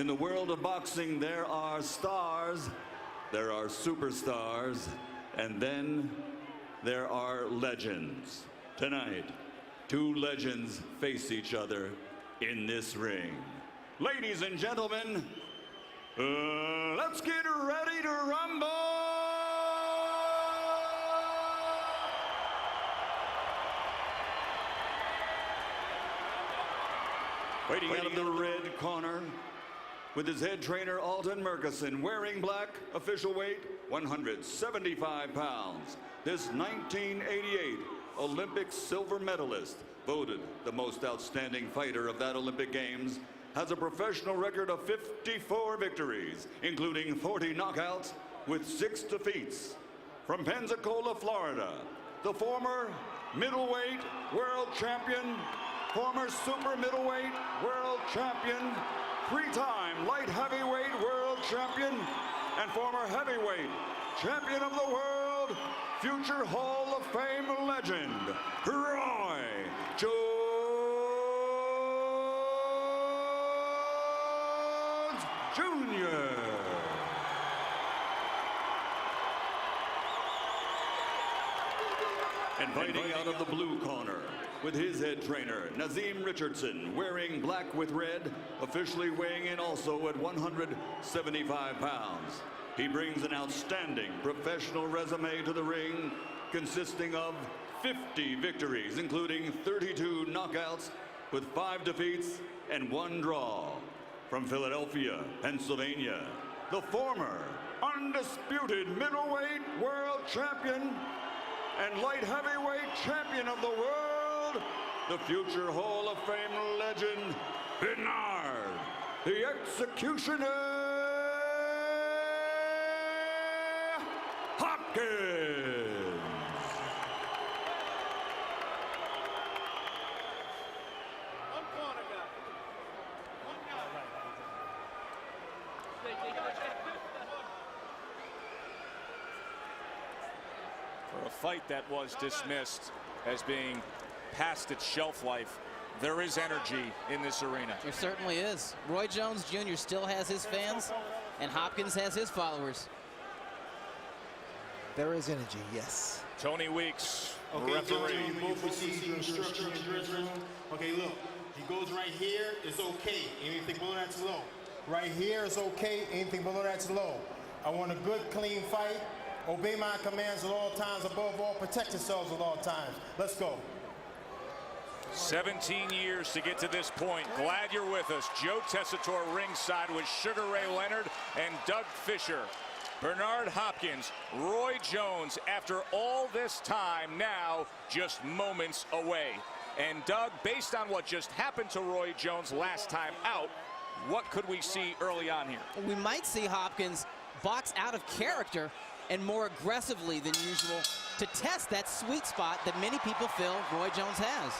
In the world of boxing, there are stars, there are superstars, and then there are legends. Tonight, two legends face each other in this ring. Ladies and gentlemen, let's get ready to rumble! Fighting out of the red corner, with his head trainer Alton Murkison, wearing black, official weight 175 pounds. This 1988 Olympic silver medalist, voted the most outstanding fighter of that Olympic Games, has a professional record of 54 victories, including 40 knockouts with 6 defeats. From Pensacola, Florida, the former middleweight world champion, former super middleweight world champion, 3-time light heavyweight world champion, and former heavyweight champion of the world, future Hall of Fame legend, Roy Jones Jr. And fighting out of the blue corner, with his head trainer, Nazim Richardson, wearing black with red, officially weighing in also at 175 pounds. He brings an outstanding professional resume to the ring, consisting of 50 victories, including 32 knockouts, with 5 defeats and 1 draw. From Philadelphia, Pennsylvania, the former undisputed middleweight world champion and light heavyweight champion of the world, the future Hall of Fame legend, Bernard, the Executioner Hopkins. For a fight that was dismissed as being past its shelf life, there is energy in this arena. There certainly is. Roy Jones Jr. still has his fans, and Hopkins has his followers. There is energy, yes. Tony Weeks, okay, referee. You both received your instruction in the dressing room. Okay, look, he goes right here, it's okay. Anything below that's low. Right here is okay, anything below that's low. I want a good, clean fight. Obey my commands at all times. Above all, protect yourselves at all times. Let's go. 17 years to get to this point. Glad you're with us. Joe Tessitore ringside with Sugar Ray Leonard and Doug Fisher. Bernard Hopkins, Roy Jones, after all this time, now just moments away. And Doug, based on what just happened to Roy Jones last time out, what could we see early on here? We might see Hopkins box out of character and more aggressively than usual to test that sweet spot that many people feel Roy Jones has.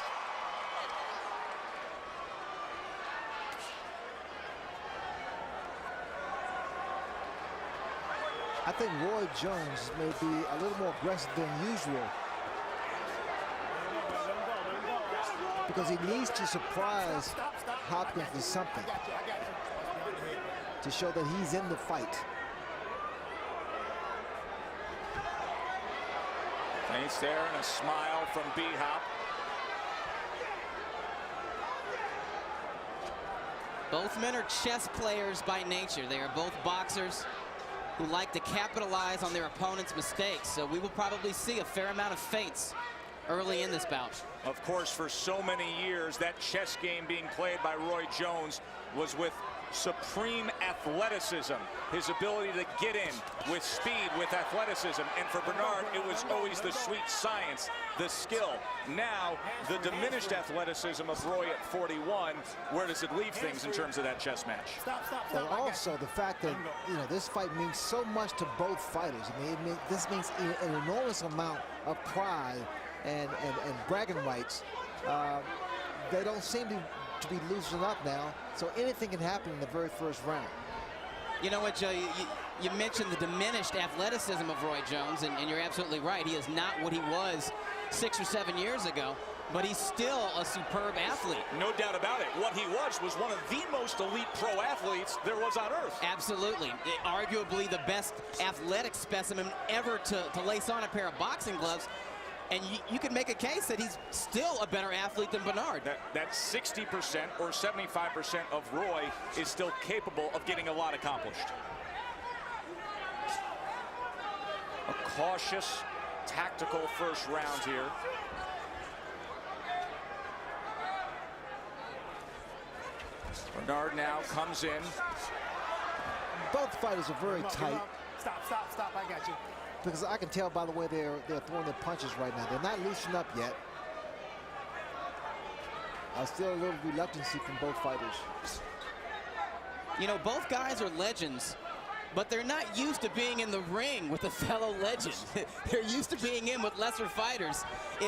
I think Roy Jones may be a little more aggressive than usual because he needs to surprise Hopkins with something to show that he's in the fight. Thanks there, and a smile from B-Hop. Both men are chess players by nature. They are both boxers who like to capitalize on their opponent's mistakes. So we will probably see a fair amount of feints early in this bout. Of course, for so many years, that chess game being played by Roy Jones was with supreme athleticism, his ability to get in with speed, with athleticism. And for Bernard, it was always the sweet science, the skill. Now, the diminished athleticism of Roy at 41, where does it leave things in terms of that chess match? But also the fact that, you know, this fight means so much to both fighters. I mean, this means an enormous amount of pride and bragging rights. They don't seem to be loosened up now, so anything can happen in the very first round. You know what, Joe, you mentioned the diminished athleticism of Roy Jones, and you're absolutely right. He is not what he was 6 or 7 years ago. but he's still a superb athlete. No doubt about it. What he was one of the most elite pro athletes there was on earth. Absolutely. Arguably the best athletic specimen ever to lace on a pair of boxing gloves. And you could make a case that he's still a better athlete than Bernard. That 60% or 75% of Roy is still capable of getting a lot accomplished. A cautious, tactical first round here. Bernard now comes in. Both fighters are very tight. Stop, I got you. Because I can tell by the way they're throwing their punches right now. They're not loosened up yet. Still a little reluctancy from both fighters. You know, both guys are legends, but they're not used to being in the ring with a fellow legend. They're used to being in with lesser fighters,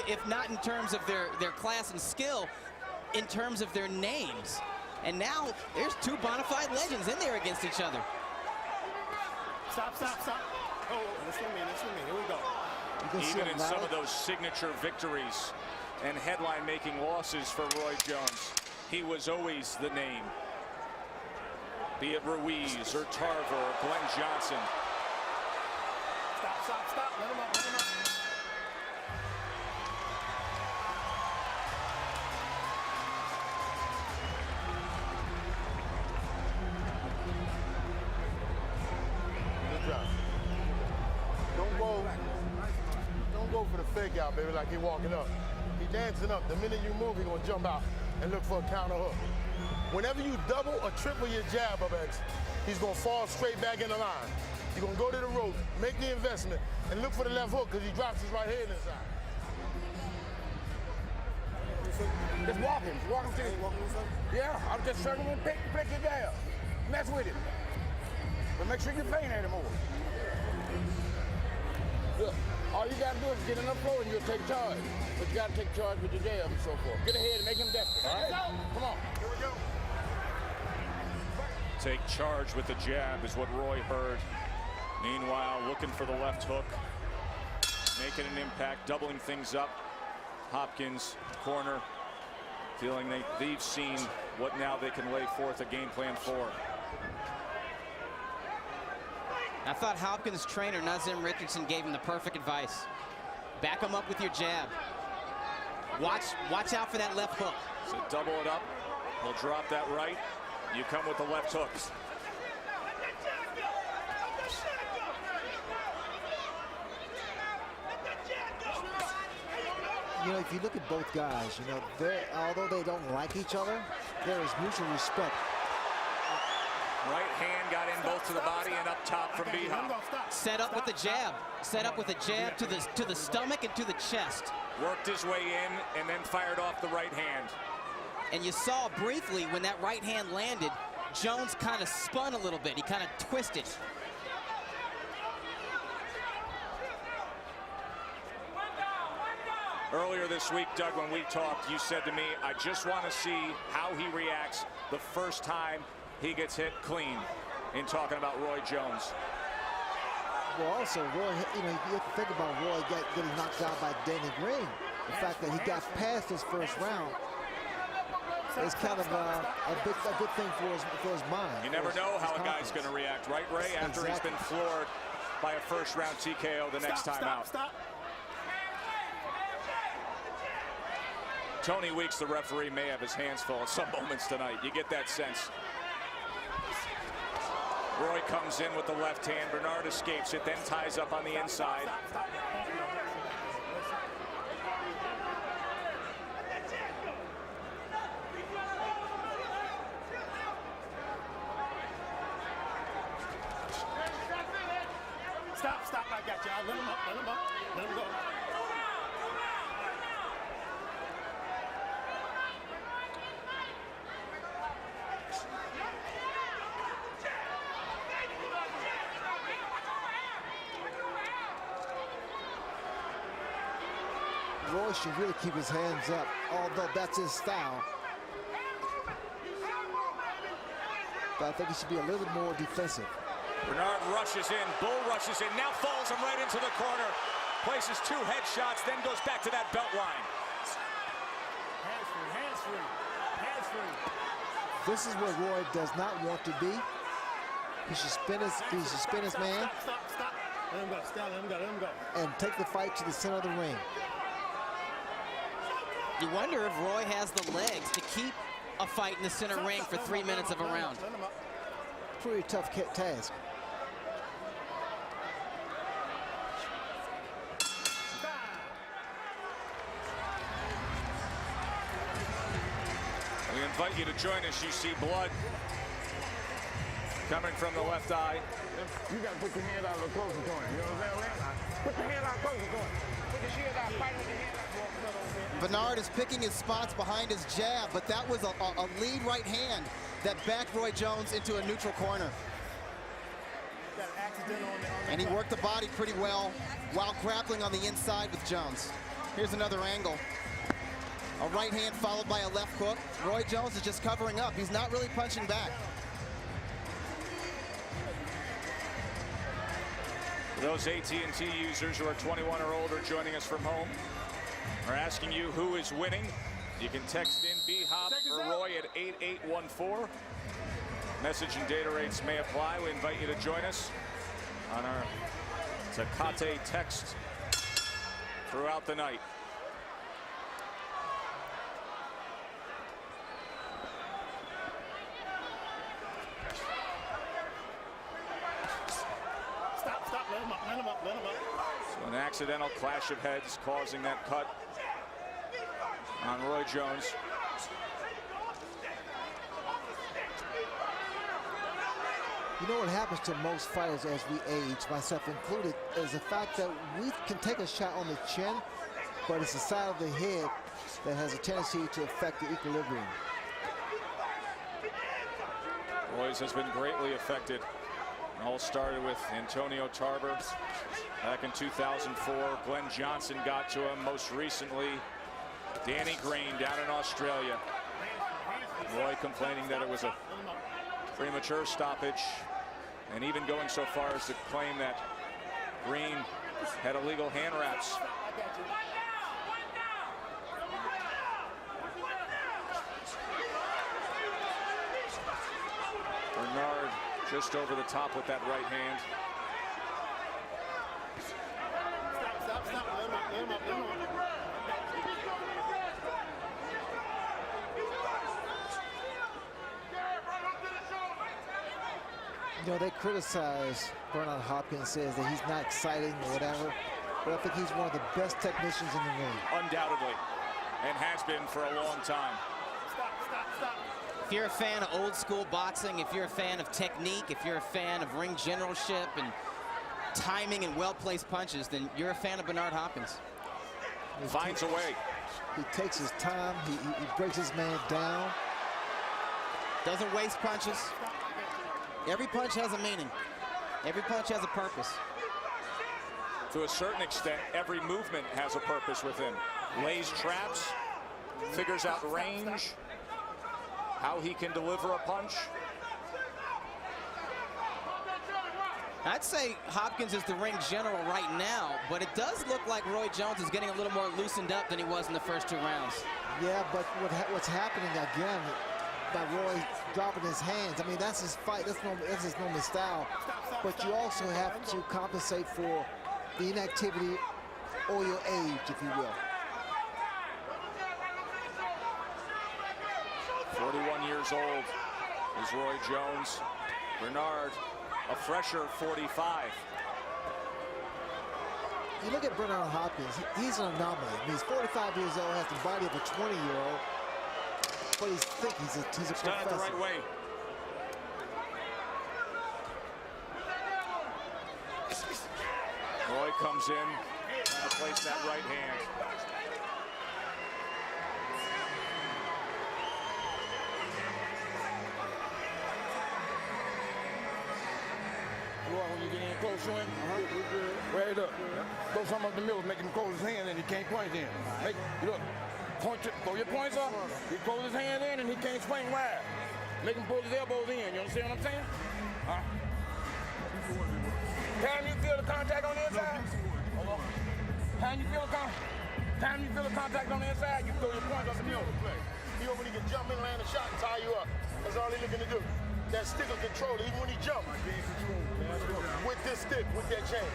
if not in terms of their class and skill, in terms of their names. And now there's two bona fide legends in there against each other. Stop. Oh, listen to me. Here we go. Even in some of those signature victories and headline-making losses for Roy Jones, he was always the name. Be it Ruiz or Tarver or Glenn Johnson. Stop. Let him up. Good job. Don't go for the fake out, baby, like he walking up. He dancing up. The minute you move, he gonna jump out and look for a counter hook. Whenever you double or triple your jab up X, he's gonna fall straight back in the line. You're gonna go to the rope, make the investment, and look for the left hook because he drops his right hand inside. Just walk him to him. Yeah, I'm just circling him, pick it down. Mess with him. But make sure you're playing at him more. Look, all you gotta do is get enough flow and you'll take charge. But you gotta take charge with your jab and so forth. Get ahead and make him desperate, all right? Come on. Here we go. Take charge with the jab is what Roy heard. Meanwhile, looking for the left hook. Making an impact, doubling things up. Hopkins, corner, feeling they've seen what now they can lay forth a game plan for. I thought Hopkins' trainer, Nazim Richardson, gave him the perfect advice. Back him up with your jab. Watch out for that left hook. So double it up. He'll drop that right. You come with the left hooks. You know, if you look at both guys, you know, although they don't like each other, there is mutual respect. Right hand got in both to the body and up top from B-Hop. Set up with the jab. Set up with a jab to the stomach and to the chest. Worked his way in and then fired off the right hand. And you saw briefly when that right hand landed, Jones kind of spun a little bit. He kind of twisted. Earlier this week, Doug, when we talked, you said to me, I just want to see how he reacts the first time he gets hit clean, in talking about Roy Jones. Well, also, Roy, you know, you have to think about Roy getting knocked out by Danny Green. The fact that he got past his first round is kind of a good thing for his mind. You never know how a guy's going to react, right, Ray? After he's been floored by a first-round TKO the next time out. Tony Weeks, the referee, may have his hands full at some moments tonight. You get that sense. Roy comes in with the left hand. Bernard escapes it, then ties up on the inside. Stop, I got you. Let him up, let him go. Roy should really keep his hands up, although that's his style. But I think he should be a little more defensive. Bernard rushes in, Bull rushes in, now falls him right into the corner. Places two headshots, then goes back to that belt line. This is where Roy does not want to be. He should spin his man. Stop. Let him go. Stop. Let him go. Let him go. And take the fight to the center of the ring. You wonder if Roy has the legs to keep a fight in the center ring for 3 minutes of a round. Pretty tough task. We invite you to join us. You see blood coming from the left eye. You got to put your hand out a little closer to him. You know what I'm saying? Put your hand out closer to him. Put your shield out, fight with your hand out. Bernard is picking his spots behind his jab, but that was a lead right hand that backed Roy Jones into a neutral corner. And he worked the body pretty well while grappling on the inside with Jones. Here's another angle. A right hand followed by a left hook. Roy Jones is just covering up. He's not really punching back. Those AT&T users who are 21 or older joining us from home, are asking you who is winning. You can text in B-Hop or Roy at 8814. Message and data rates may apply. We invite you to join us on our Tecate text throughout the night. Stop. Let him up. So an accidental clash of heads causing that cut on Roy Jones. You know what happens to most fighters as we age, myself included, is the fact that we can take a shot on the chin, but it's the side of the head that has a tendency to affect the equilibrium. Roy's has been greatly affected. It all started with Antonio Tarver back in 2004. Glenn Johnson got to him. Most recently, Danny Green down in Australia. Roy complaining that it was a premature stoppage, and even going so far as to claim that Green had illegal hand wraps. Bernard just over the top with that right hand. Stop. Let him up. You know, they criticize Bernard Hopkins, says that he's not exciting or whatever, but I think he's one of the best technicians in the ring. Undoubtedly, and has been for a long time. Stop. If you're a fan of old school boxing, if you're a fan of technique, if you're a fan of ring generalship and timing and well-placed punches, then you're a fan of Bernard Hopkins. Finds a way. He takes his time. He breaks his man down. Doesn't waste punches. Every punch has a meaning. Every punch has a purpose. To a certain extent, every movement has a purpose with him. Lays traps, figures out range, how he can deliver a punch. I'd say Hopkins is the ring general right now, but it does look like Roy Jones is getting a little more loosened up than he was in the first 2 rounds. Yeah, but what's happening again by Roy dropping his hands, I mean, that's his fight. That's his normal style. But you also have to compensate for the inactivity or your age, if you will. 41 years old is Roy Jones. Bernard, a fresher 45. You look at Bernard Hopkins, he's an anomaly. I mean, he's 45 years old, has the body of a 20-year-old, but he's thick, he's a professor. Done it the right way. Roy comes in to place that right hand. When you get in close to him, right up. Throw something up the middle, make him close his hand in, he can't point in. Look, throw your points up, he close his hand in and he can't swing wide. Make him pull his elbows in, you understand what I'm saying? Time you feel the contact on the inside? Hold on. Time you feel the contact on the inside, you throw your points up the middle. He over, he can jump in, land a shot, and tie you up. That's all he's looking to do. That stick will control it, even when he jumps. With this stick, with that chain.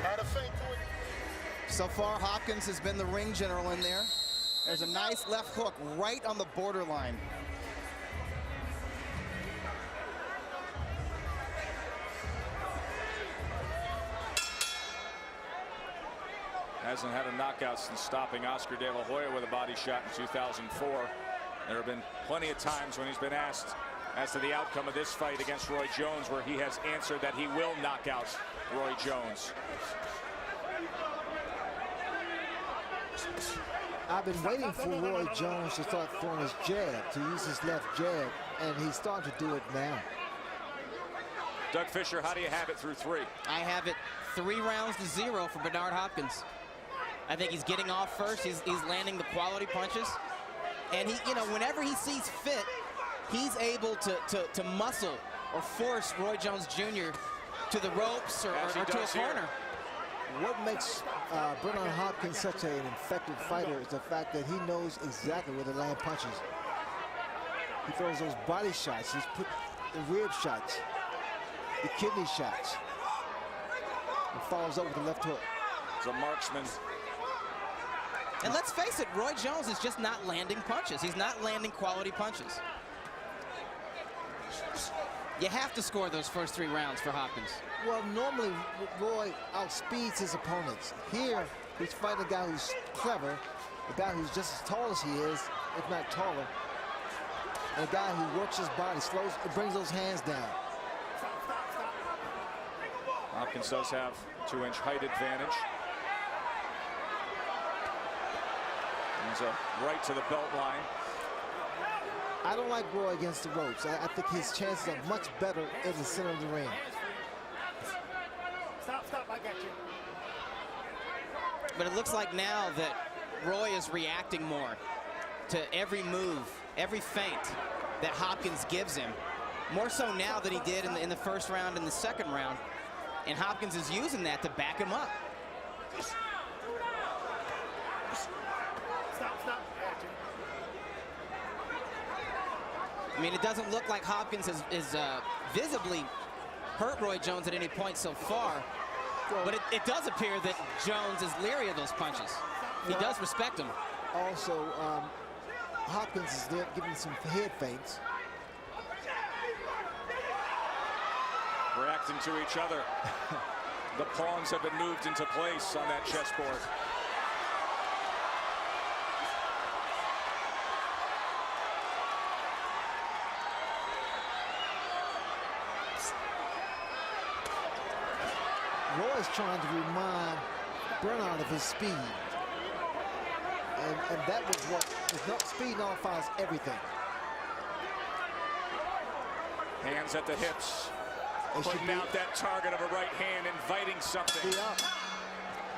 Add a feint to it. So far, Hopkins has been the ring general in there. There's a nice left hook right on the borderline. Hasn't had a knockout since stopping Oscar De La Hoya with a body shot in 2004. There have been plenty of times when he's been asked as to the outcome of this fight against Roy Jones, where he has answered that he will knock out Roy Jones. I've been waiting for Roy Jones to start throwing his jab, to use his left jab, and he's starting to do it now. Doug Fisher, how do you have it through 3? I have it 3-0 for Bernard Hopkins. I think he's getting off first. He's landing the quality punches. And he, you know, whenever he sees fit, he's able to muscle or force Roy Jones Jr. to the ropes or to a corner. What makes Bernard Hopkins such an effective fighter is the fact that he knows exactly where to land punches. He throws those body shots. He's put the rib shots, the kidney shots, and follows up with the left hook. He's a marksman. And let's face it, Roy Jones is just not landing punches. He's not landing quality punches. You have to score those first 3 rounds for Hopkins. Well, normally Roy outspeeds his opponents. Here, he's fighting a guy who's clever, a guy who's just as tall as he is, if not taller, and a guy who works his body, slows, brings those hands down. Hopkins does have 2-inch height advantage. He's a right to the belt line. I don't like Roy against the ropes. I think his chances are much better in the center of the ring. Stop, I got you. But it looks like now that Roy is reacting more to every move, every feint that Hopkins gives him. More so now than he did in the first round and the second round. And Hopkins is using that to back him up. Stop. I mean, it doesn't look like Hopkins is visibly hurt Roy Jones at any point so far. But it does appear that Jones is leery of those punches. He does respect him. Also, Hopkins is there giving some head feints. Reacting to each other. The pawns have been moved into place on that chessboard. Roy's trying to remind Bernard of his speed. And that was what, speed nullifies everything. Hands at the hips. Putting out that target of a right hand, inviting something.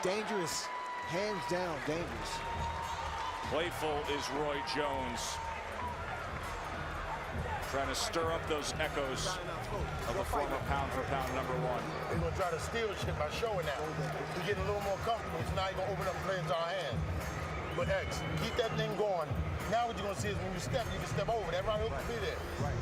Dangerous, hands down, dangerous. Playful is Roy Jones. Trying to stir up those echoes of the former pound-for-pound #1. He's going to try to steal shit by showing that. We're getting a little more comfortable, so now he's going to open up and play into our hand. But X, keep that thing going. Now what you're going to see is when you can step over. That right hook will be there.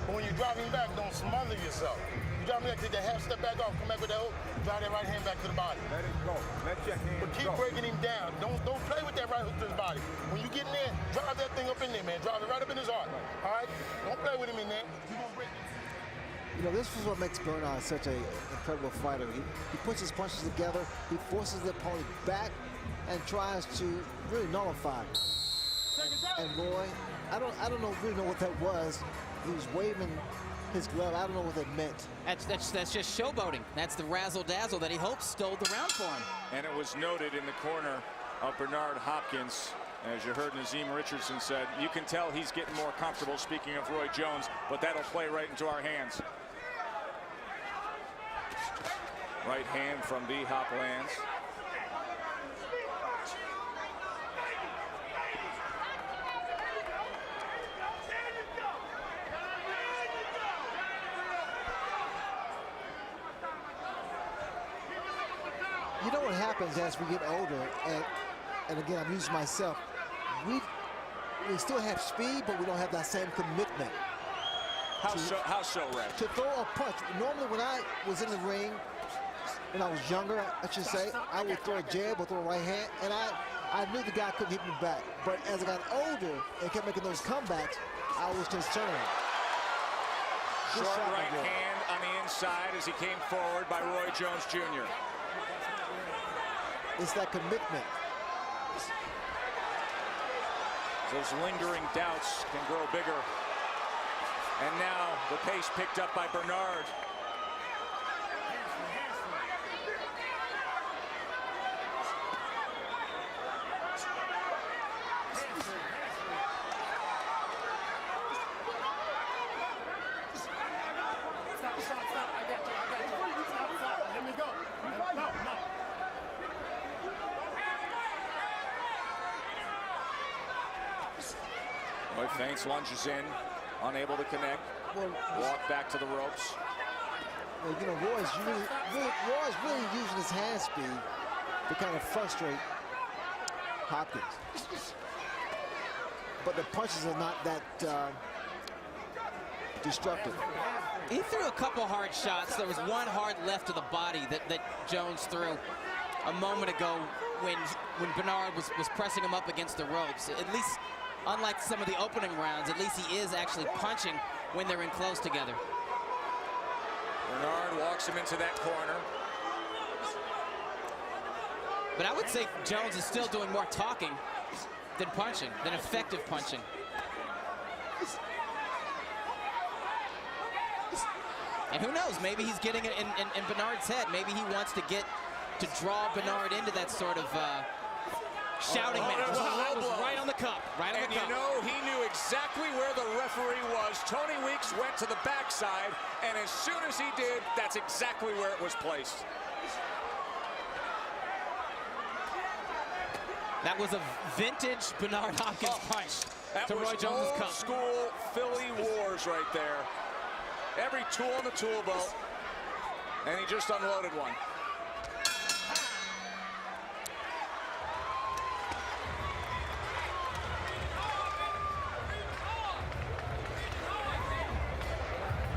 But when you're driving back, don't smother yourself. You drive back, take that half step back off, come back with that hook, drive that right hand back to the body. Let it go. Let your hand But keep breaking him down. Don't play with that right hook to his body. When you get in there, drive that thing up in there, man. Drive it right up in his heart. All right? Don't play with him in there. You're going to break him. You know, this is what makes Bernard such an incredible fighter. He puts his punches together, he forces the opponent back, and tries to really nullify it. And Roy, I don't really know what that was. He was waving his glove. I don't know what that meant. That's just showboating. That's the razzle-dazzle that he hopes stole the round for him. And it was noted in the corner of Bernard Hopkins, as you heard Nazim Richardson said, you can tell he's getting more comfortable, speaking of Roy Jones, but that'll play right into our hands. Right hand from B. Hop lands. You know what happens as we get older, and again, I'm using myself, we still have speed, but we don't have that same commitment. How so, Red? To throw a punch. Normally, when I was in the ring, when I was younger, I should say, I would throw a jab or throw a right hand, and I knew the guy couldn't hit me back. But as I got older and kept making those comebacks, I was concerned. Short right hand on the inside as he came forward by Roy Jones Jr. It's that commitment. Those lingering doubts can grow bigger. And now the pace picked up by Bernard. Roy feints, lunges in, unable to connect. Walk back to the ropes. Well, you know, Roy's really using his hand speed to kind of frustrate Hopkins. But the punches are not that destructive. He threw a couple hard shots. There was one hard left to the body that Jones threw a moment ago when Bernard was pressing him up against the ropes. At least, unlike some of the opening rounds, at least he is actually punching when they're in close together. Bernard walks him into that corner. But I would say Jones is still doing more talking than punching, than effective punching. And who knows, maybe he's getting it in Bernard's head. Maybe he wants to draw Bernard into that sort of shouting match. That was right on the cup, right on the cup. And you know, he knew exactly where the referee was. Tony Weeks went to the backside, and as soon as he did, that's exactly where it was placed. That was a vintage Bernard Hopkins punch to Roy Jones' cup. Old school Philly Wars right there. Every tool in the tool belt, and he just unloaded one.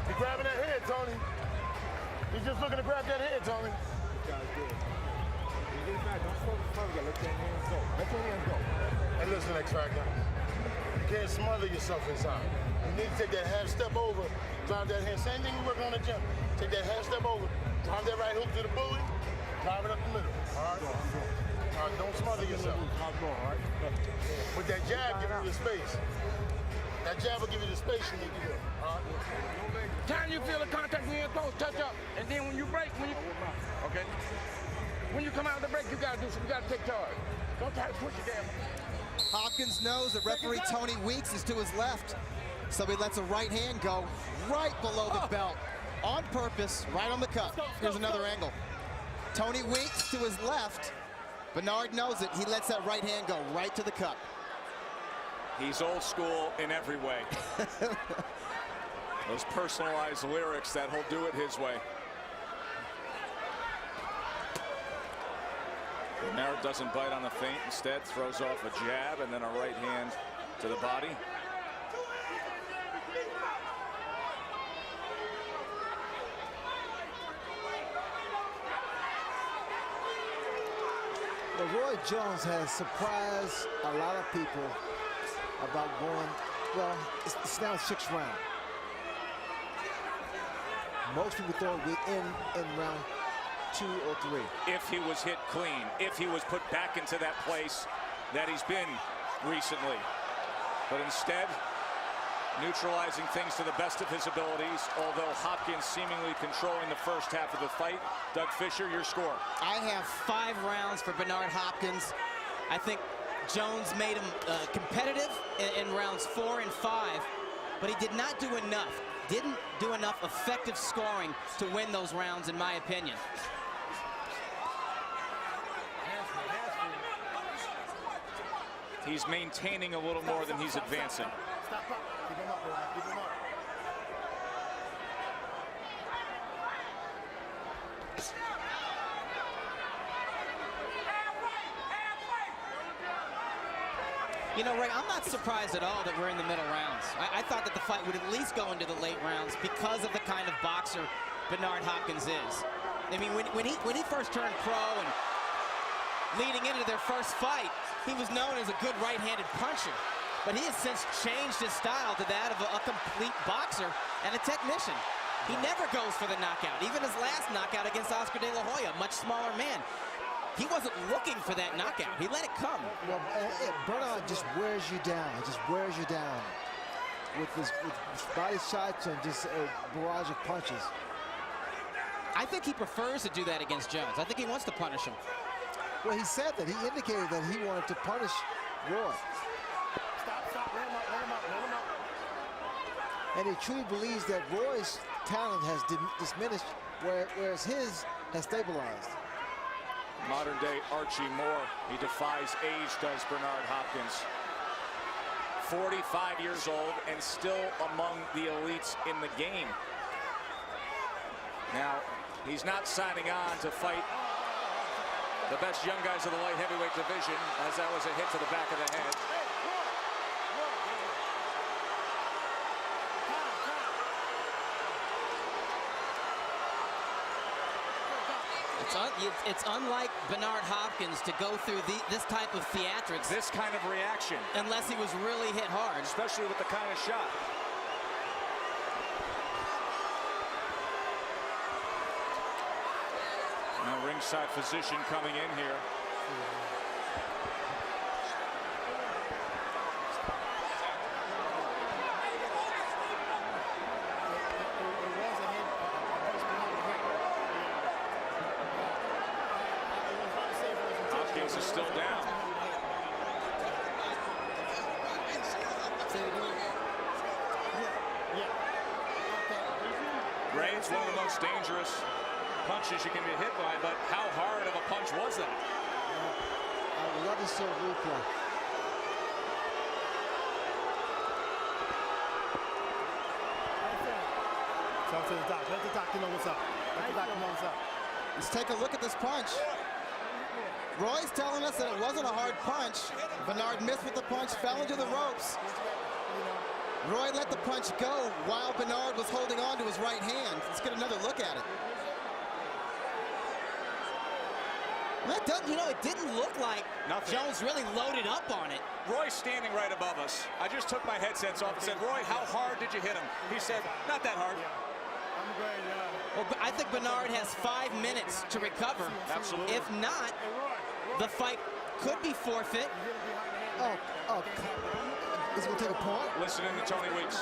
He's grabbing that head, Tony. He's just looking to grab that head, Tony. And listen, X-Factor, you can't smother yourself inside. You need to take that half step over, drive that hand. Same thing we work on the gym. Take that half step over, drive that right hook to the bully, drive it up the middle. All right? Don't smother yourself. With that jab, give you the space. That jab will give you the space you need to do. All right? Time you feel the contact when you're close, touch up, and then when you break, okay? When you come out of the break, you gotta do something. You gotta take charge. Don't try to push it down. Hopkins knows that referee Tony Weeks is to his left, so he lets a right hand go right below the belt on purpose, right on the cup. Here's another angle. Tony Weeks to his left. Bernard knows it. He lets that right hand go right to the cup. He's old school in every way. Those personalized lyrics that he'll do it his way. Bernard doesn't bite on the feint, instead throws off a jab and then a right hand to the body. Well, Roy Jones has surprised a lot of people about going, well, it's now 6th round. Most people thought we'd end in round 2 or 3. If he was hit clean, if he was put back into that place that he's been recently. But instead, neutralizing things to the best of his abilities, although Hopkins seemingly controlling the first half of the fight. Doug Fisher, your score. I have 5 rounds for Bernard Hopkins. I think Jones made him competitive in rounds 4 and 5, but he did not do enough. Didn't do enough effective scoring to win those rounds, in my opinion. He's maintaining a little more than he's advancing. Stop up. Keep him up, Roy. Keep him up. You know, Ray, I'm not surprised at all that we're in the middle rounds. I thought that the fight would at least go into the late rounds because of the kind of boxer Bernard Hopkins is. I mean, when he first turned pro and leading into their first fight, he was known as a good right-handed puncher. But he has since changed his style to that of a complete boxer and a technician. He never goes for the knockout. Even his last knockout against Oscar De La Hoya, much smaller man. He wasn't looking for that knockout. He let it come. Well, Bernard just wears you down. He just wears you down with his body shots and just a barrage of punches. I think he prefers to do that against Jones. I think he wants to punish him. Well, he said that. He indicated that he wanted to punish Roy. Stop. Let him up. And he truly believes that Roy's talent has diminished, whereas his has stabilized. Modern day Archie Moore. He defies age, does Bernard Hopkins. 45 years old and still among the elites in the game. Now, he's not signing on to fight the best young guys of the light heavyweight division, as that was a hit to the back of the head. It's unlike Bernard Hopkins to go through this type of theatrics. This kind of reaction. Unless he was really hit hard. Especially with the kind of shot. Now ringside physician coming in here. Hopkins is still down. Ray, it's one of the most dangerous punches you can be hit by, but how hard of a punch was that? I would love to see a replay. Talk to the doc. Let the doctor know what's up. Let the doctor know what's up. Let's take a look at this punch. Roy's telling us that it wasn't a hard punch. Bernard missed with the punch, fell into the ropes. Roy let the punch go while Bernard was holding on to his right hand. Let's get another look at it. That doesn't, you know, it didn't look like Jones really loaded up on it. Roy's standing right above us. I just took my headsets off and said, Roy, how hard did you hit him? He said, not that hard. Well, I think Bernard has 5 minutes to recover. Absolutely. If not, the fight could be forfeit. He's going to take a point? Listening to Tony Weeks.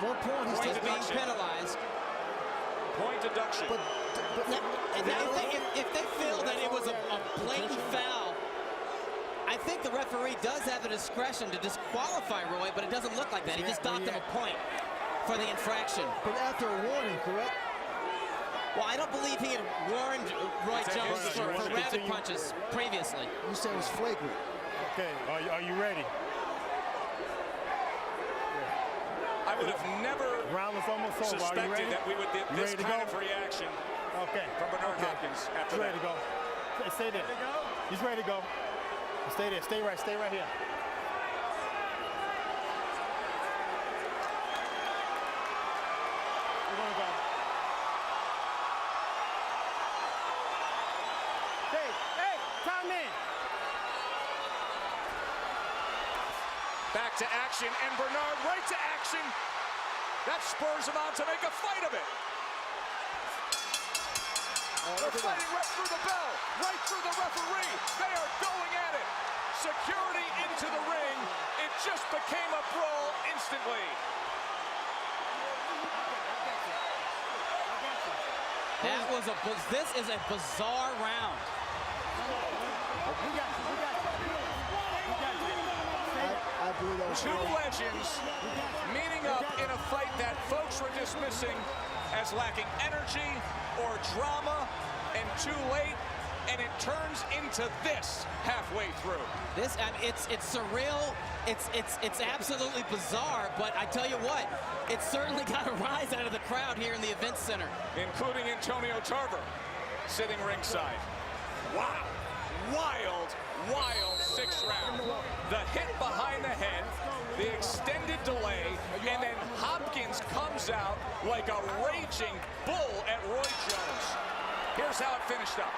1 point, he's He's being penalized. Point deduction. But if they feel that it was a blatant foul, I think the referee does have the discretion to disqualify Roy, but it doesn't look like that. He just docked him a point for the infraction. But after a warning, correct? Well, I don't believe he had warned Roy Jones for rabbit punches previously. You said it was flagrant. Okay, are you ready? I would have never Round was almost over. suspected that we would get this kind of reaction from Bernard Hopkins after that. Ready to go. Stay there. He's ready to go. Stay there. Stay right here. We're gonna go. Hey, time in. Back to action, and Bernard right to action. That spurs him on to make a fight of it. They're fighting right through the bell, right through the referee. They are going at it. Security into the ring. It just became a brawl instantly. This is a bizarre round. I believe that was Two legends meeting up in a fight that folks were dismissing as lacking energy or drama and too late, and it turns into this halfway through. This, it's surreal. It's absolutely bizarre. But I tell you what, it certainly got a rise out of the crowd here in the event center, including Antonio Tarver sitting ringside. Wow. wild, wild 6th round. The hit behind the head, the extended delay, and then Hopkins comes out like a raging bull at Roy Jones. Here's how it finished up.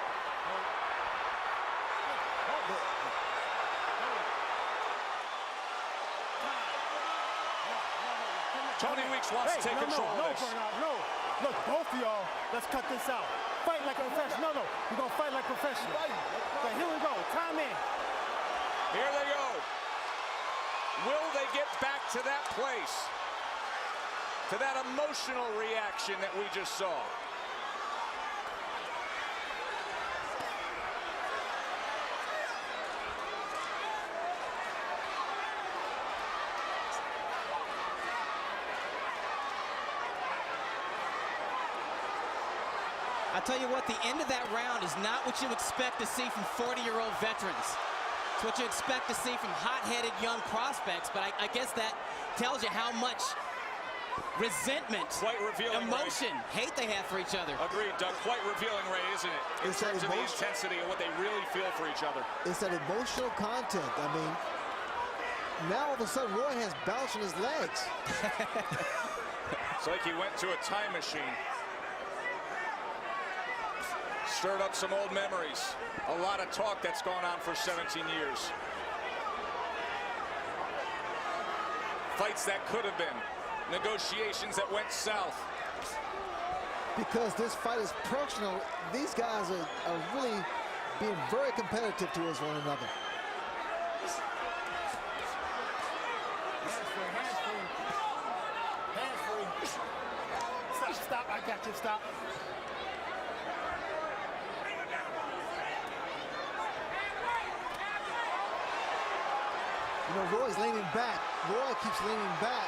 Tony Weeks wants to take control of this. No. Look, both of y'all, let's cut this out. Fight like a professional. No. We're going to fight like professionals. Okay, here we go. Time in. Here they go. Will they get back to that place? To that emotional reaction that we just saw? I tell you what, the end of that round is not what you expect to see from 40-year-old veterans. It's what you expect to see from hot-headed young prospects, but I guess that tells you how much resentment, quite revealing, emotion, hate they have for each other. Agreed, Doug. Quite revealing, Ray, isn't it? In terms of the intensity and what they really feel for each other. It's that emotional content. I mean, now all of a sudden Roy has bounce in his legs. It's like he went to a time machine. Stirred up some old memories. A lot of talk that's gone on for 17 years. Fights that could have been. Negotiations that went south. Because this fight is personal, these guys are really being very competitive towards one another. Hands free. Stop. I got you. Stop. You know, Roy's leaning back. Roy keeps leaning back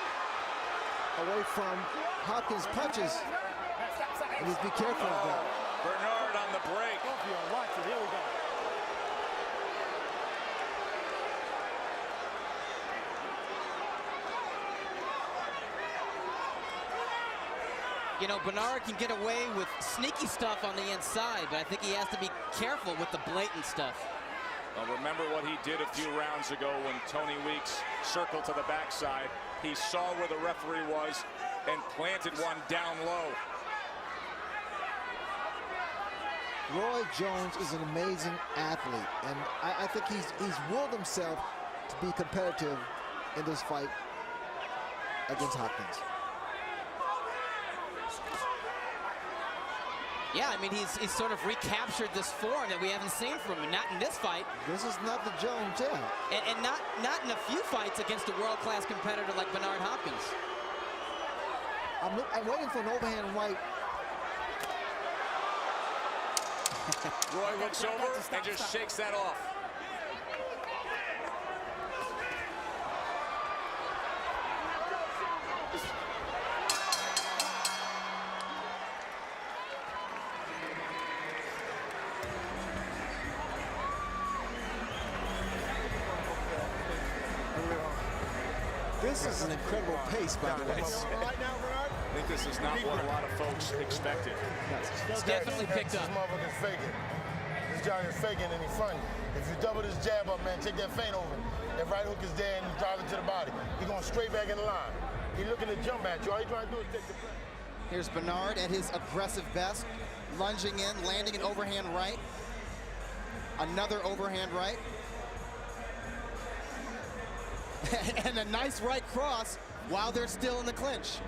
away from Hopkins' punches. And just be careful of that. Bernard on the break. Watch it. Here we go. You know, Bernard can get away with sneaky stuff on the inside, but I think he has to be careful with the blatant stuff. Well, remember what he did a few rounds ago when Tony Weeks circled to the backside. He saw where the referee was and planted one down low. Roy Jones is an amazing athlete, and I think he's willed himself to be competitive in this fight against Hopkins. Yeah, I mean, he's sort of recaptured this form that we haven't seen from him. Not in this fight. This is not the Jones, yeah. And not in a few fights against a world-class competitor like Bernard Hopkins. I'm waiting for an overhand right. Roy looks over and just shakes that off. This is an incredible pace, by the way. I think this is not what a lot of folks expected. It's definitely picked up. This motherfucker's faking. This guy is faking and he's fronting. If you double this jab up, man, take that feint over. That right hook is there and you drive it to the body. He's going straight back in the line. He's looking to jump at you. All he's trying to do is take the feint. Here's Bernard at his aggressive best, lunging in, landing an overhand right. Another overhand right. And a nice right cross while they're still in the clinch.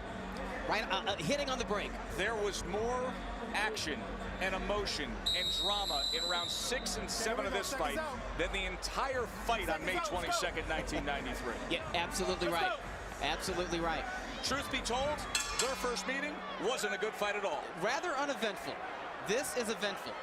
Right, hitting on the break. There was more action and emotion and drama in rounds 6 and 7 of this fight than the entire fight on May 22nd, 1993. Yeah, absolutely right. Absolutely right. Truth be told, their first meeting wasn't a good fight at all. Rather uneventful. This is eventful.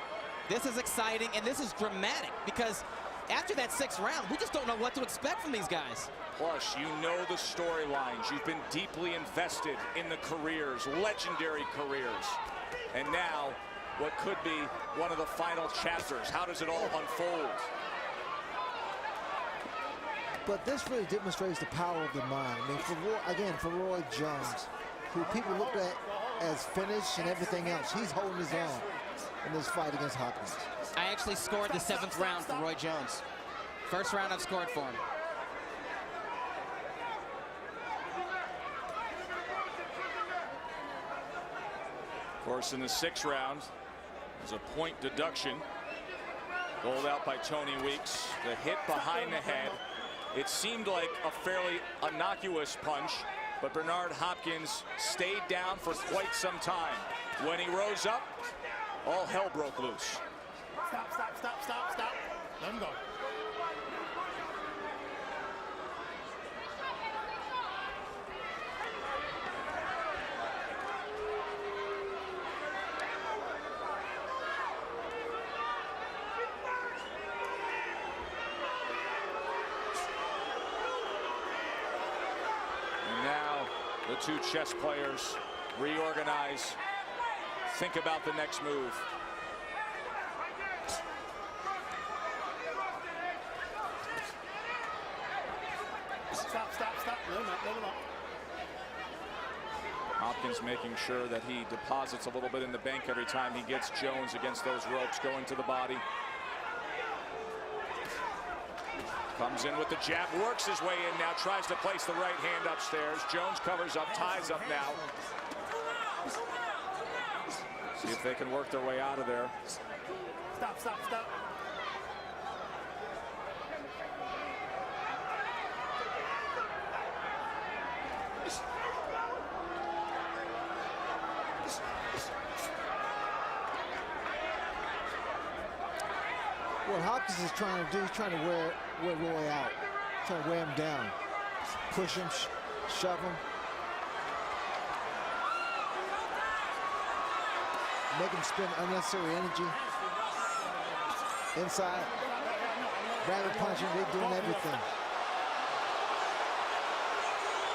This is exciting, and this is dramatic because after that 6th round, we just don't know what to expect from these guys. Plus, you know the storylines. You've been deeply invested in the careers, legendary careers. And now, what could be one of the final chapters. How does it all unfold? But this really demonstrates the power of the mind. I mean, for Roy Jones, who people look at as finished and everything else, he's holding his own. in this fight against Hopkins. I actually scored the 7th round for Roy Jones. First round I've scored for him. Of course, in the 6th round, there's a point deduction. Bowled out by Tony Weeks. The hit behind the head. It seemed like a fairly innocuous punch, but Bernard Hopkins stayed down for quite some time. When he rose up, all hell broke loose. Stop, stop, stop, stop, stop. Let him go. And now the two chess players reorganize, think about the next move. Stop, stop, stop. Let him up, let him up. Hopkins making sure that he deposits a little bit in the bank every time he gets Jones against those ropes, going to the body. Comes in with the jab, works his way in now, tries to place the right hand upstairs. Jones covers up, ties up now. See if they can work their way out of there. Stop, stop, stop. What Hopkins is trying to do, he's trying to wear Roy out, trying to wear him down, push him, shove him, make him spend unnecessary energy inside, rabbit punching, they're doing everything.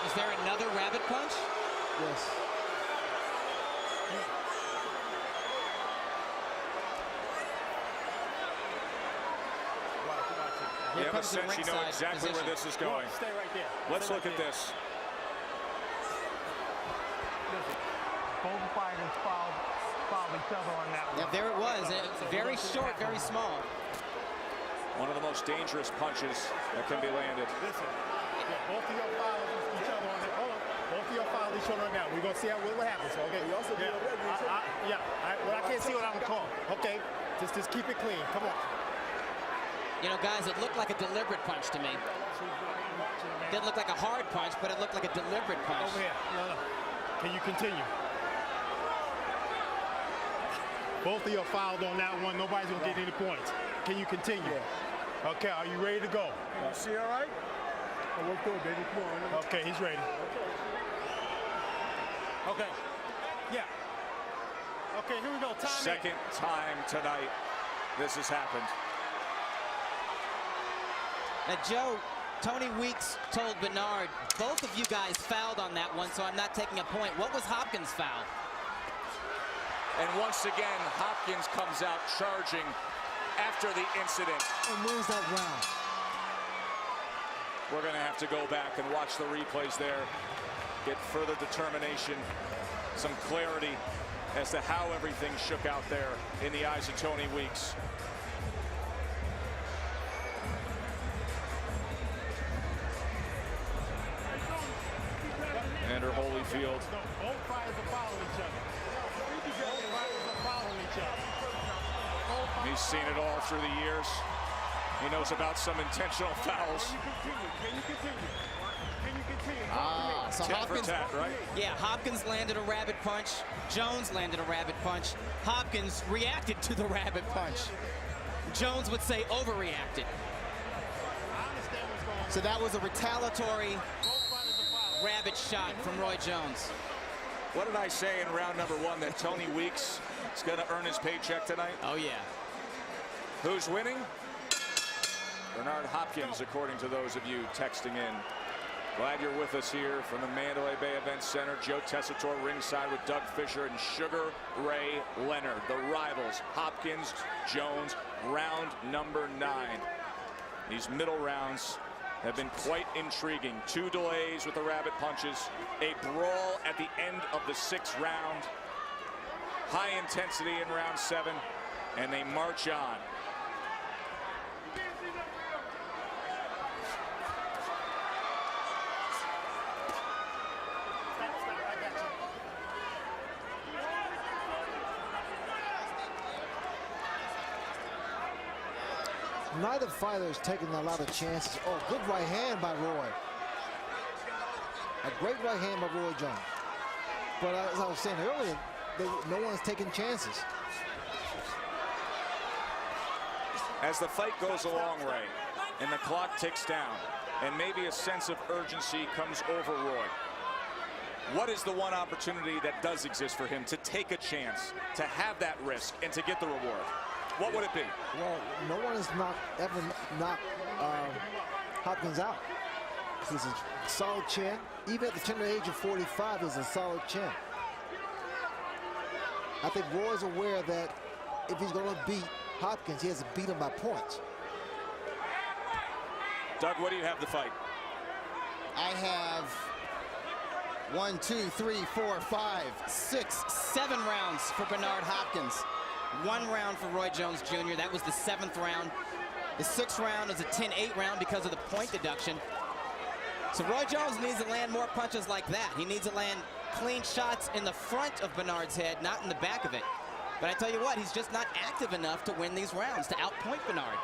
Is there another rabbit punch? Yes. You have a sense you know exactly where this is going. Stay right there. Let's look at this. Both fighters fouled each other on that one. Yeah, there it was. Very short, very small. One of the most dangerous punches that can be landed. Listen, both of y'all fouled each other on that. Hold on. Both of y'all fouled each other on that. We're going to see what happens, okay? Well, I can't see what I'm going to call. Okay, just keep it clean. Come on. You know, guys, it looked like a deliberate punch to me. Didn't look like a hard punch, but it looked like a deliberate punch. Over here. No. Can you continue? Both of y'all fouled on that one. Nobody's going to get any points. Can you continue? Okay, are you ready to go? You see all right? I worked good, baby. Come on. Okay, he's ready. Okay. Yeah. Okay, here we go. Time Second time tonight this has happened. Now, Joe, Tony Weeks told Bernard, both of you guys fouled on that one, so I'm not taking a point. What was Hopkins' foul? And once again, Hopkins comes out charging after the incident. And wins that round. We're going to have to go back and watch the replays there, get further determination, some clarity as to how everything shook out there in the eyes of Tony Weeks. Evander Holyfield. Both fighters are following each other. Both fighters are following each other. He's seen it all through the years. He knows about some intentional fouls. Can you continue? Can you continue? Ah, so Tit Hopkins, for tat, right? Yeah, Hopkins landed a rabbit punch. Jones landed a rabbit punch. Hopkins reacted to the rabbit punch. Jones would say overreacted. I understand what's going on. so that was a retaliatory Both fighters are following. Rabbit shot from Roy Jones. What did I say in round number one? That Tony Weeks is going to earn his paycheck tonight? Oh, yeah. Who's winning? Bernard Hopkins, according to those of you texting in. Glad you're with us here from the Mandalay Bay Event Center. Joe Tessitore ringside with Doug Fisher and Sugar Ray Leonard. The rivals, Hopkins, Jones, round number 9. These middle rounds have been quite intriguing. 2 delays with the rabbit punches. A brawl at the end of the 6th round. high intensity in round 7, and they march on. Neither fighter is taking a lot of chances. Oh, good right hand by Roy. A great right hand by Roy Jones. But as I was saying earlier, no one's taking chances. As the fight goes along, Ray, and the clock ticks down, and maybe a sense of urgency comes over Roy, what is the one opportunity that does exist for him to take a chance, to have that risk, and to get the reward? What would it be? Well, no one has ever knocked Hopkins out. He's a solid chin. Even at the tender age of 45, he's a solid chin. I think Roy's aware that if he's going to beat Hopkins, he has to beat him by points. Doug, what do you have the fight? I have 1, 2, 3, 4, 5, 6, 7 rounds for Bernard Hopkins. 1 round for Roy Jones Jr. That was the 7th round. The 6th round is a 10-8 round because of the point deduction. So Roy Jones needs to land more punches like that. He needs to land clean shots in the front of Bernard's head, not in the back of it. But I tell you what, he's just not active enough to win these rounds, to outpoint Bernard.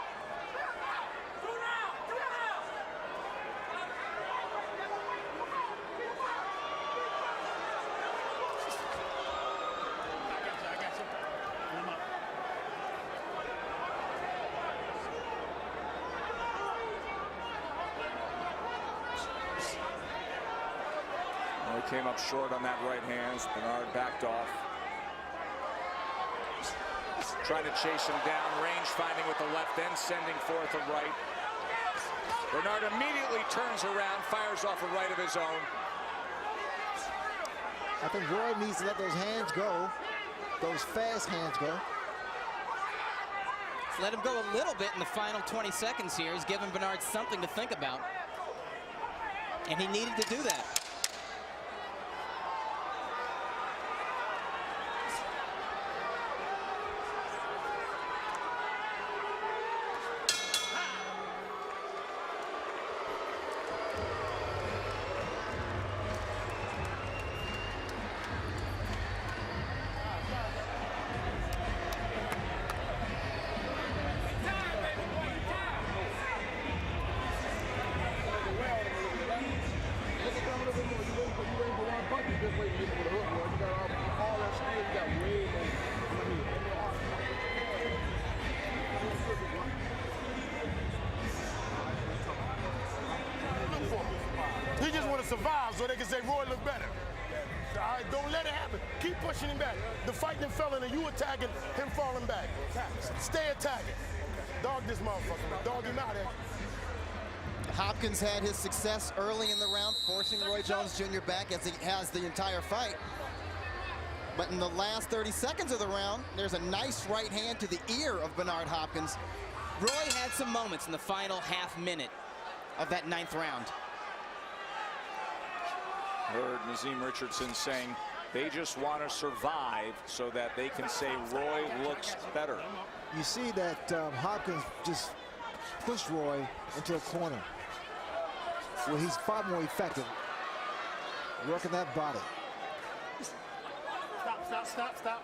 Came up short on that right hand. Bernard backed off. Trying to chase him down. Range finding with the left, then sending forth a right. Bernard immediately turns around, fires off a right of his own. I think Roy needs to let those hands go, those fast hands go. Let him go a little bit in the final 20 seconds here. He's giving Bernard something to think about. And he needed to do that. He just want to survive so they can say Roy look better. All right, don't let it happen. Keep pushing him back. The fight done fell in and you attacking, him falling back. Stay attacking. Dog this motherfucker, man. Dog him out there. Hopkins had his success early in the round, forcing Roy Jones Jr. back as he has the entire fight. But in the last 30 seconds of the round, there's a nice right hand to the ear of Bernard Hopkins. Roy had some moments in the final half minute of that 9th round. Heard Nazim Richardson saying they just want to survive so that they can say Roy looks better. You see that Hopkins just pushed Roy into a corner where he's far more effective working that body. Stop.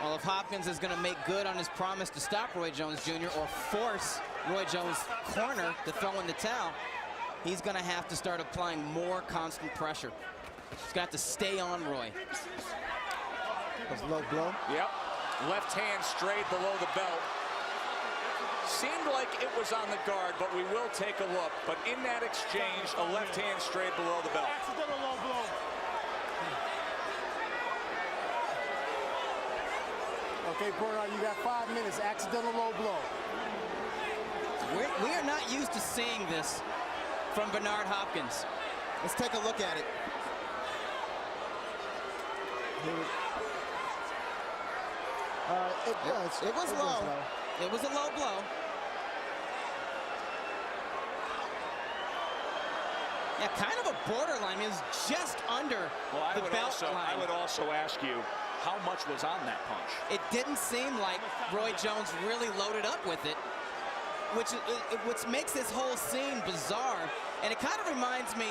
Well, if Hopkins is going to make good on his promise to stop Roy Jones Jr. or force Roy Jones' corner to throw in the towel, he's going to have to start applying more constant pressure. He's got to stay on Roy. That's a low blow. Yep. Left hand straight below the belt. Seemed like it was on the guard, but we will take a look. But in that exchange, a left hand straight below the belt. Accidental low blow. Okay, Bernard, you got 5 minutes. Accidental low blow. We are not used to seeing this from Bernard Hopkins. Let's take a look at it. It was low. It was a low blow. Yeah, kind of a borderline. It was just under the belt line. I would also ask you, how much was on that punch. It didn't seem like Roy Jones really loaded up with it, which makes this whole scene bizarre. And it kind of reminds me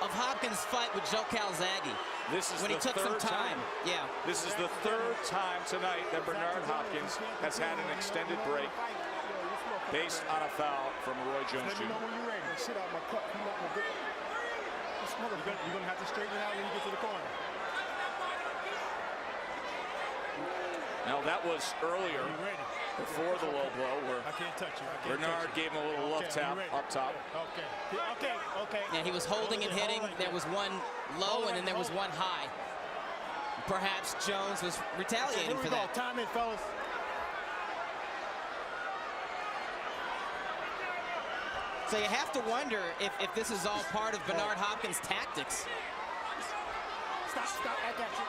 of Hopkins' fight with Joe Calzaghe. This is when he took some time. Yeah. This is the third time tonight that Bernard Hopkins has had an extended break based on a foul from Roy Jones Jr. When you're ready. Shit out my cup. You're going to have to straighten it out when you get to the corner. Now that was earlier, before the low blow, where I can't touch you. Bernard gave him a little love tap up top. Okay. Yeah, he was holding and hitting. There was one low and then there was one high. Perhaps Jones was retaliating for that. Time in, fellas. So you have to wonder if this is all part of Bernard Hopkins' tactics. Stop, I got you.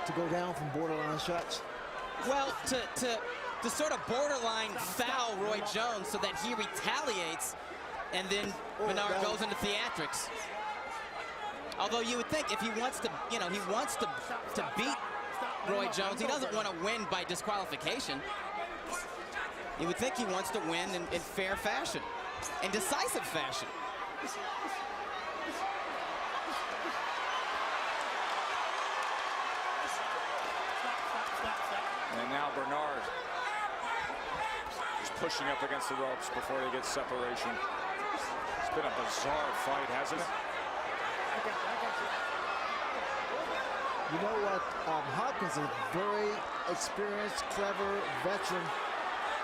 To go down from borderline shots? Well, to sort of borderline foul Roy Jones so that he retaliates, and then Bernard goes into theatrics. Although you would think if he wants to, he wants to beat Roy Jones, he doesn't want to win by disqualification. You would think he wants to win in fair fashion, in decisive fashion. And now Bernard is pushing up against the ropes before they get separation. It's been a bizarre fight, hasn't it? You know what? Hopkins is a very experienced, clever veteran,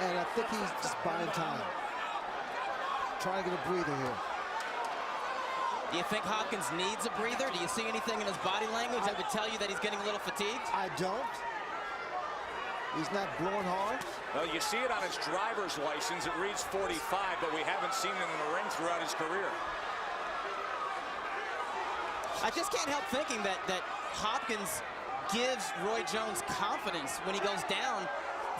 and I think he's just buying time. Trying to get a breather here. Do you think Hopkins needs a breather? Do you see anything in his body language that would tell you that he's getting a little fatigued? I don't. He's not blowing hard. Well, you see it on his driver's license. It reads 45, but we haven't seen him in the ring throughout his career. I just can't help thinking that Hopkins gives Roy Jones confidence when he goes down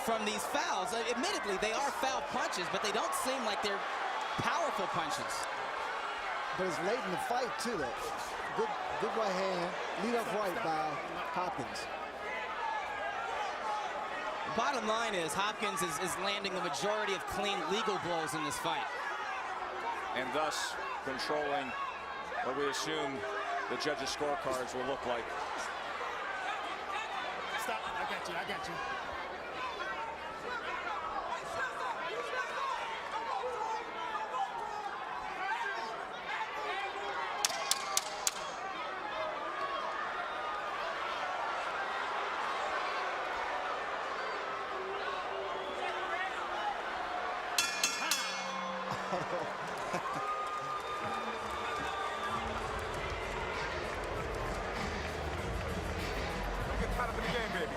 from these fouls. Admittedly, they are foul punches, but they don't seem like they're powerful punches. But it's late in the fight, too, though. Good right hand, lead up right by Hopkins. Bottom line is Hopkins is landing the majority of clean legal blows in this fight. And thus controlling what we assume the judges' scorecards will look like. Stop, I got you.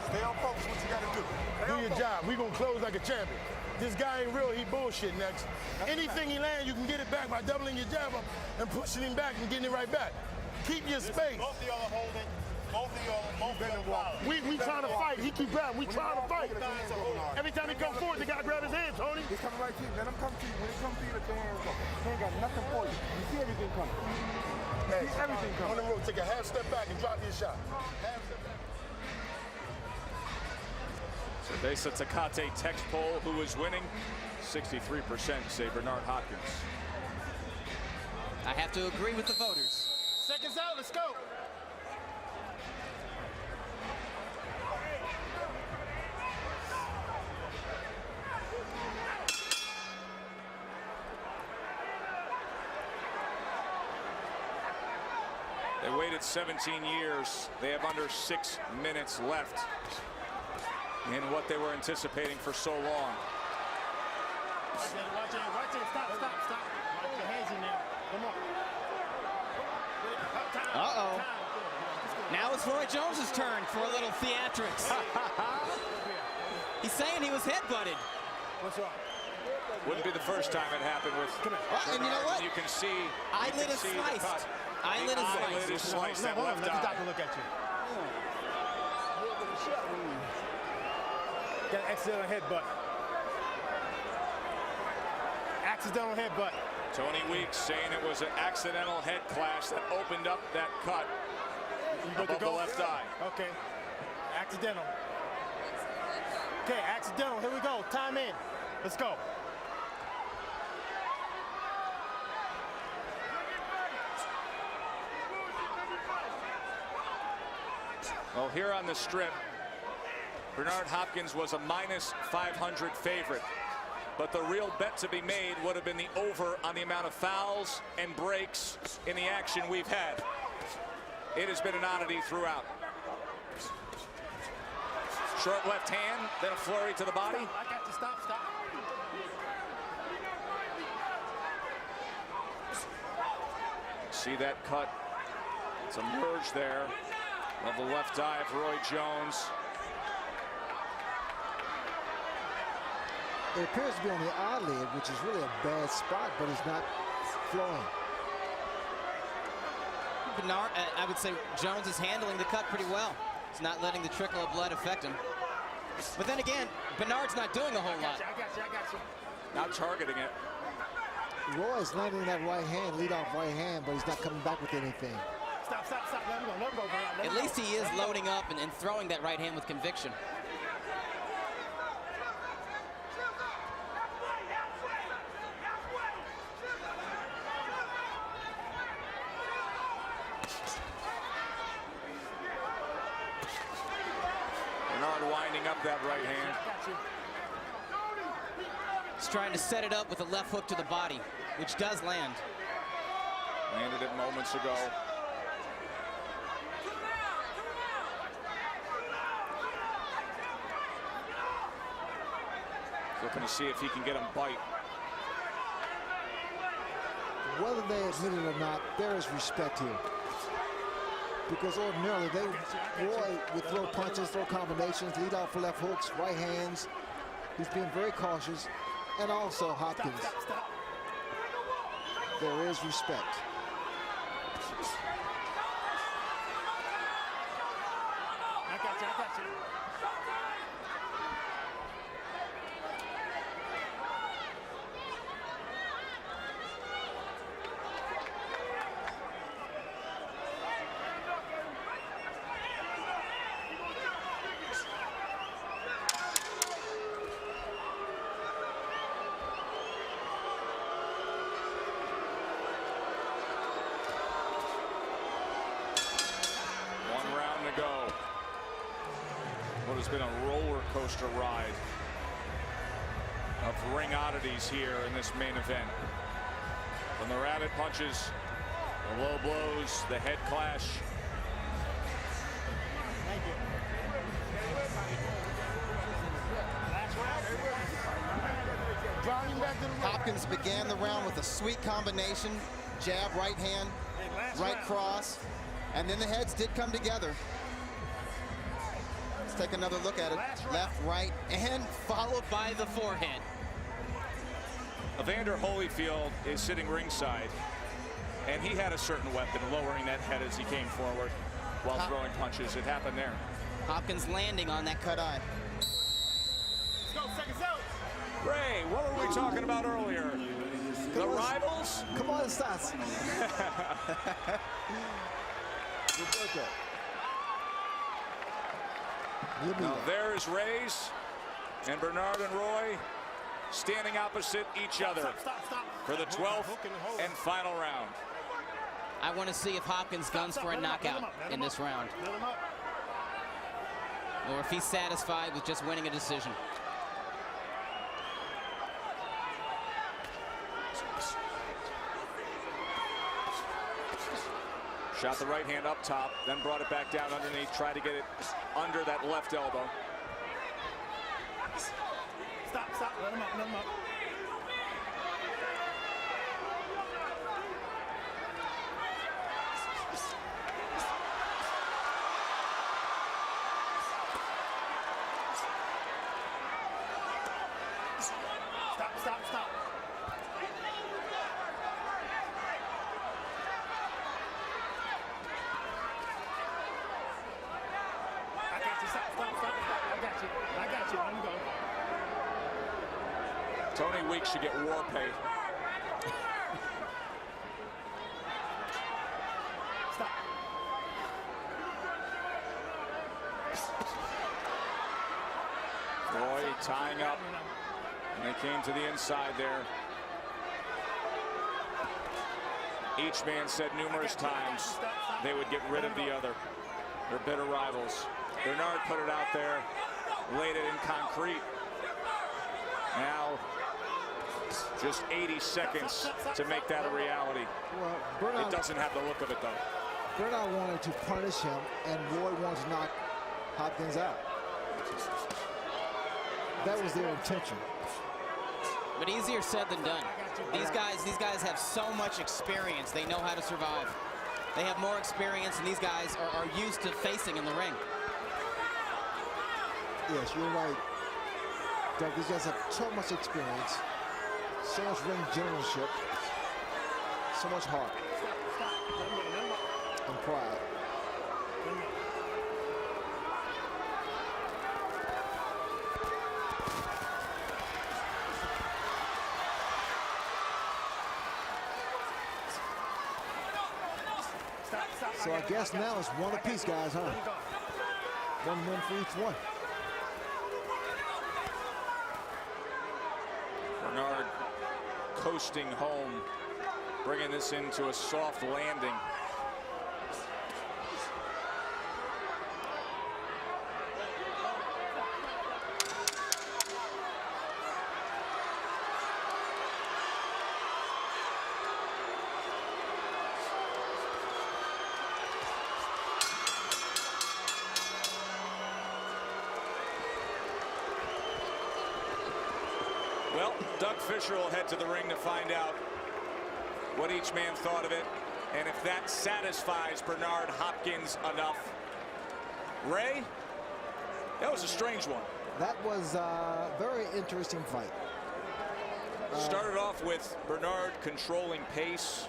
Stay on focus, what you gotta do. Do your job. We gonna close like a champion. This guy ain't real, he bullshit next. Anything he lands, you can get it back by doubling your jab up and pushing him back and getting it right back. Keep your space. Both of y'all are holding. Both of y'all. We trying to fight. He keep grabbing. We trying to fight. Every time he come forward, they gotta grab his hand, Tony. He's coming right to you. Let him come to you. When he comes to you, let your hands go. He ain't got nothing for you. You see everything coming. Hey, See everything coming. on the road, take a half step back and drop your shot. Half step back. Cerveza Tecate text poll, who is winning? 63% say Bernard Hopkins. I have to agree with the voters. Seconds out, let's go. They waited 17 years. They have under 6 minutes left in what they were anticipating for so long. Watch it. Stop. Watch your hands in there. Come on. Uh-oh. Now it's Roy Jones's turn for a little theatrics. He's saying he was headbutted. What's wrong? Wouldn't be the first time it happened with Well, and you know what? You can see Eyelid is sliced. Eyelid is sliced. Eyelid is sliced. That Hold on, left let the eye. doctor look at you. Got an accidental headbutt. Accidental headbutt. Tony Weeks saying it was an accidental head clash that opened up that cut. above the left eye. Okay. Accidental. Okay, accidental. Here we go. Time in. Let's go. Well, here on the strip, Bernard Hopkins was a -500 favorite. But the real bet to be made would have been the over on the amount of fouls and breaks in the action we've had. It has been an oddity throughout. Short left hand, then a flurry to the body. I got to stop. See that cut. It's a merge there of the left eye of Roy Jones. It appears to be on the eyelid, which is really a bad spot, but it's not flowing. Bernard, I would say Jones is handling the cut pretty well. He's not letting the trickle of blood affect him. But then again, Bernard's not doing a whole lot. I got you. Not targeting it. Roy's landing that right hand, lead off right hand, but he's not coming back with anything. Stop. Let him go, Bernard. At least he is loading up and throwing that right hand with conviction. Bernard winding up that right hand. He's trying to set it up with a left hook to the body, which does land. Landed it moments ago. Looking to see if he can get him bite. Whether they admit it or not, there is respect here. Because ordinarily, Roy would throw punches, throw combinations, lead off for left hooks, right hands. He's being very cautious. And also Hopkins. Stop. There is respect. I got you. Go. What has been a roller coaster ride of ring oddities here in this main event. From the rabbit punches, the low blows, the head clash. Thank you. Hopkins began the round with a sweet combination, jab, right hand, right cross, and then the heads did come together. Let's take another look at it. Left, right, and Followed by the forehead. Evander Holyfield is sitting ringside, and he had a certain weapon, lowering that head as he came forward while throwing punches. It happened there. Hopkins landing on that cut eye. Let's go, seconds out. Ray, what were we talking about earlier? The rivals? Come on, Stats. Now there's Ray's and Bernard and Roy standing opposite each other for the 12th and final round. I want to see if Hopkins guns for a knockout in this round, Let him up. or if he's satisfied with just winning a decision. Shot the right hand up top, then brought it back down underneath, tried to get it under that left elbow. Stop. Let him up. Stop. I got you. Stop. I got you. Let him go. Tony Weeks should get war pay. Stop. tying up. And they came to the inside there. Each man said numerous times they would get rid of the other. They're bitter rivals. Bernard put it out there, laid it in concrete. Now, just 80 seconds to make that a reality. Well, Bernard, it doesn't have the look of it, though. Bernard wanted to punish him, and Roy wanted to knock Hopkins out. That was their intention. But easier said than done. These guys have so much experience. They know how to survive. They have more experience, and these guys are used to facing in the ring. Yes, you're right, Doug. These guys have so much experience, so much ring generalship, so much heart and pride. So I guess now it's one apiece, guys, huh? One win for each one. Bernard coasting home, bringing this into a soft landing. Well, Doug Fisher will head to the ring to find out what each man thought of it, and if that satisfies Bernard Hopkins enough. Ray, that was a strange one. That was a very interesting fight. Started off with Bernard controlling pace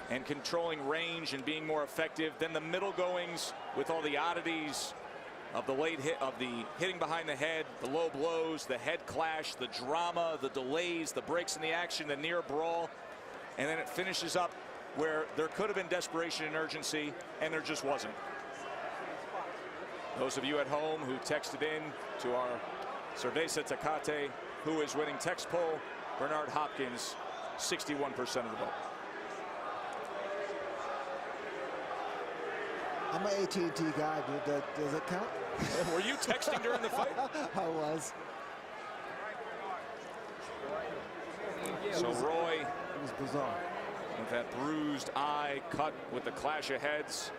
and controlling range and being more effective. Then the middle goings with all the oddities of the late hit, of the hitting behind the head, the low blows, the head clash, the drama, the delays, the breaks in the action, the near brawl. And then it finishes up where there could have been desperation and urgency, and there just wasn't. Those of you at home who texted in to our Cerveza Tecate, who is winning text poll, Bernard Hopkins, 61% of the vote. I'm an AT&T guy. Does it count? Were you texting during the fight? I was. So Roy, It was bizarre. with that bruised eye, cut with the clash of heads,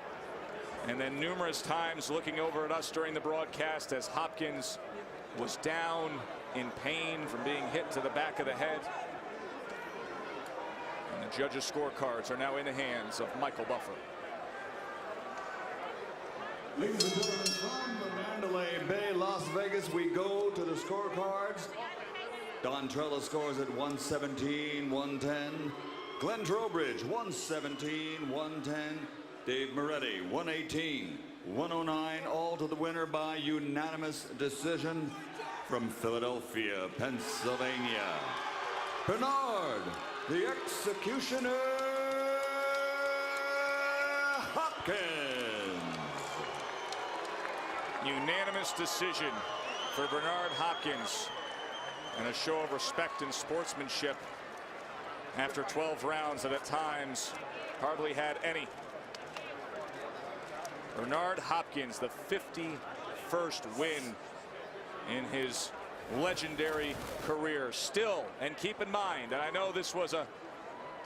and then numerous times looking over at us during the broadcast as Hopkins was down in pain from being hit to the back of the head. And the judges' scorecards are now in the hands of Michael Buffer. Ladies and gentlemen, from the Mandalay Bay, Las Vegas, we go to the scorecards. Don Trella scores at 117-110. Glenn Trowbridge, 117-110. Dave Moretti, 118-109. All to the winner by unanimous decision from Philadelphia, Pennsylvania. Bernard, the Executioner Hopkins. Unanimous decision for Bernard Hopkins, and a show of respect and sportsmanship after 12 rounds that at times hardly had any. Bernard Hopkins, the 51st win in his legendary career. Still, and keep in mind, and I know this was a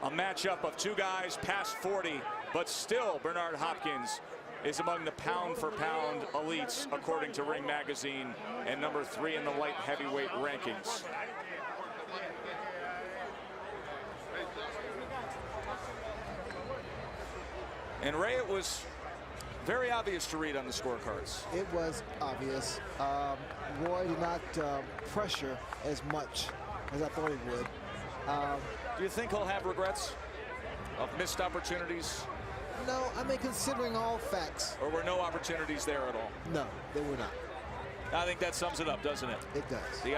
matchup of two guys past 40, but still Bernard Hopkins is among the pound-for-pound elites, according to Ring Magazine, and number 3 in the light heavyweight rankings. And Ray, it was very obvious to read on the scorecards. It was obvious. Roy did not pressure as much as I thought he would. Do you think he'll have regrets of missed opportunities? No, I mean, considering all facts. Or were no opportunities there at all? No, they were not. I think that sums it up, doesn't it? It does. The